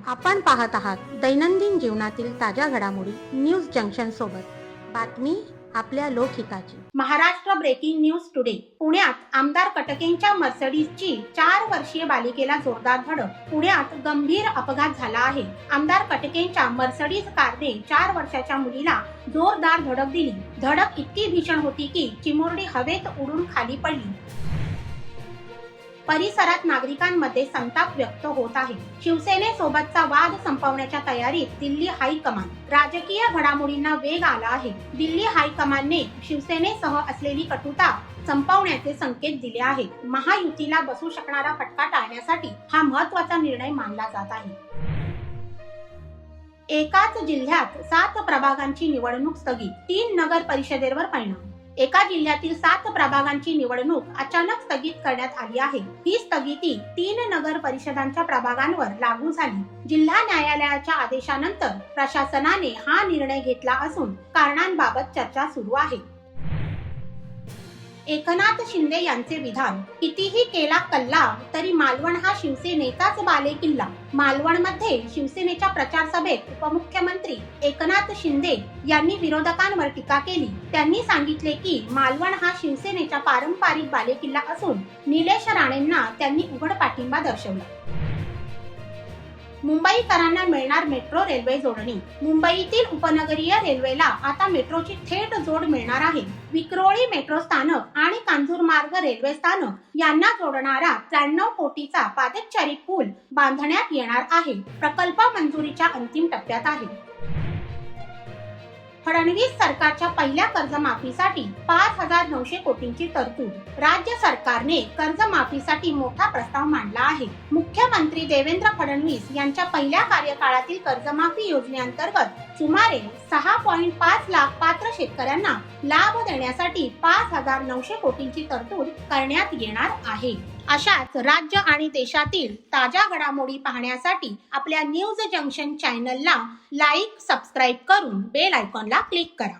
आपण पाहत आहात दैनंदिन जीवनातील ताज्या घडामोडी न्यूज जंक्शन सोबत। बातमी आपल्या लोकहिताची। Maharashtra breaking news today. पुण्यात आमदार कटकेंच्या मर्सिडीजची 4 वर्षीय बालिकेला जोरदार धडक। पुण्यात गंभीर अपघात झाला आहे। आमदार कटकेंच्या मर्सिडीज कारने 4 वर्षाच्या मुलीला जोरदार धडक दिली। धडक इतकी भीषण होती की चिमुरडी हवेत उडून खाली पडली। परिसरात नागरिकांमध्ये संताप व्यक्त होत आहे। शिवसेनेसोबतचा वाद संपवण्याच्या तयारीत दिल्ली हायकमान। राजकीय घडामोडींना वेग आला आहे। दिल्ली हायकमानने शिवसेनेसह असलेली कटुता संपवण्याचे संकेत दिले आहेत। महायुतीला बसू शकणारा फटका टाळण्यासाठी हा महत्त्वाचा निर्णय मानला जात आहे। एकाच जिल्ह्यात 7 प्रभागांची निवडणूक स्थगित। 3 नगर परिषदेवर परिणाम। एका जिल्ह्यातील 7 प्रभागांची निवडणूक अचानक स्थगित करण्यात आली आहे। ही स्थगिती 3 नगर परिषदांच्या प्रभागांवर लागू झाली। जिल्हा न्यायालयाच्या आदेशानंतर प्रशासनाने हा निर्णय घेतला असून कारणांबाबत चर्चा सुरू आहे। एकनाथ शिंदे यांचे विधान, कितीही केला कल्ला तरी मालवण हा शिवसेनेचाच बालेकिल्ला। मालवणमध्ये शिवसेनेच्या प्रचार सभेत उपमुख्यमंत्री एकनाथ शिंदे यांनी विरोधकांवर टीका केली। त्यांनी सांगितले की मालवण हा शिवसेनेचा पारंपरिक बालेकिल्ला असून निलेश राणेंना त्यांनी उघड पाठिंबा दर्शवला। मुंबईकरांना मिळणार मेट्रो रेल्वे जोडणी। मुंबईतील उपनगरीय रेल्वेला आता मेट्रोची थेट जोड मिळणार आहे। विक्रोळी मेट्रो स्थानक आणि कांजूरमार्ग रेल्वे स्थानक यांना जोडणारा 93 कोटीचा पादचारी पूल बांधण्यात येणार आहे। प्रकल्प मंजुरीच्या अंतिम टप्प्यात आहे। फडणवीस सरकारच्या पहिल्या कर्जमाफीसाठी 5,900 कोटींची तरतूद। राज्य सरकारने कर्जमाफीसाठी मोठा प्रस्ताव मांडला आहे। मुख्यमंत्री देवेंद्र फडणवीस यांच्या पहिल्या कार्यकाळातील कर्जमाफी योजनेअंतर्गत सुमारे 6.5 लाख पात्र शेतकऱ्यांना लाभ देण्यासाठी 5,900 कोटींची तरतूद करण्यात येणार आहे। अशाच राज्य आणि देशातील ताज्या घडामोडी पाहण्यासाठी आपल्या न्यूज जंक्शन चॅनलला लाईक, सबस्क्राईब करून बेल आयकॉनला क्लिक करा।